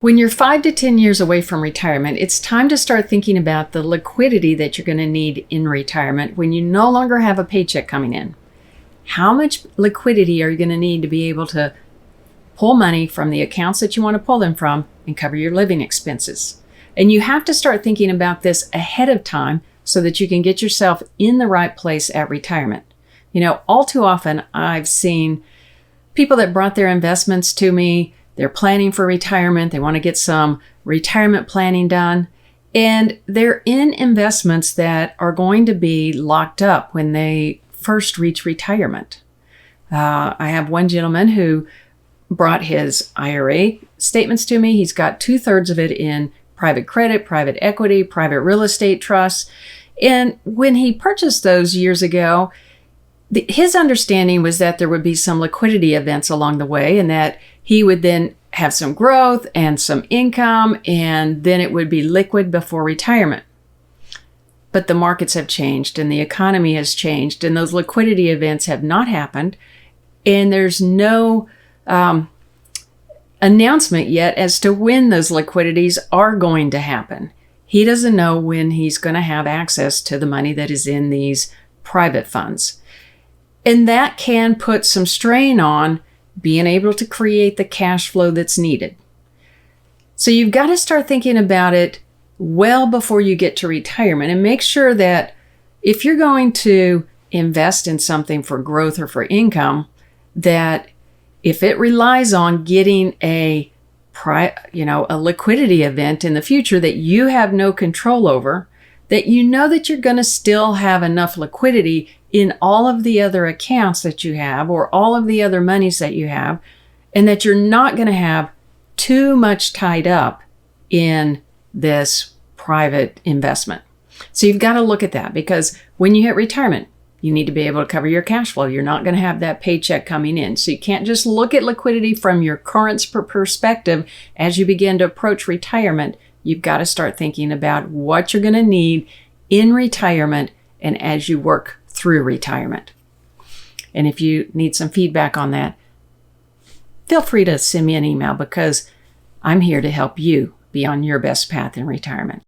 When you're 5 to 10 years away from retirement, it's time to start thinking about the liquidity that you're going to need in retirement when you no longer have a paycheck coming in. How much liquidity are you going to need to be able to pull money from the accounts that you want to pull them from and cover your living expenses? And you have to start thinking about this ahead of time so that you can get yourself in the right place at retirement. All too often I've seen people that brought their investments to me. They're planning for retirement. They want to get some retirement planning done. And they're in investments that are going to be locked up when they first reach retirement. I have one gentleman who brought his IRA statements to me. He's got 2/3 of it in private credit, private equity, private real estate trusts. And when he purchased those years ago, his understanding was that there would be some liquidity events along the way and that he would then have some growth and some income, and then it would be liquid before retirement. But the markets have changed and the economy has changed and those liquidity events have not happened. And there's no announcement yet as to when those liquidities are going to happen. He doesn't know when he's going to have access to the money that is in these private funds. And that can put some strain on being able to create the cash flow that's needed. So you've got to start thinking about it well before you get to retirement and make sure that if you're going to invest in something for growth or for income, that if it relies on getting a liquidity event in the future that you have no control over, that you know that you're going to still have enough liquidity in all of the other accounts that you have or all of the other monies that you have, and that you're not going to have too much tied up in this private investment. So you've got to look at that, because when you hit retirement, you need to be able to cover your cash flow. You're not going to have that paycheck coming in. So you can't just look at liquidity from your current perspective. As you begin to approach retirement, you've got to start thinking about what you're going to need in retirement and as you work through retirement. And if you need some feedback on that, feel free to send me an email, because I'm here to help you be on your best path in retirement.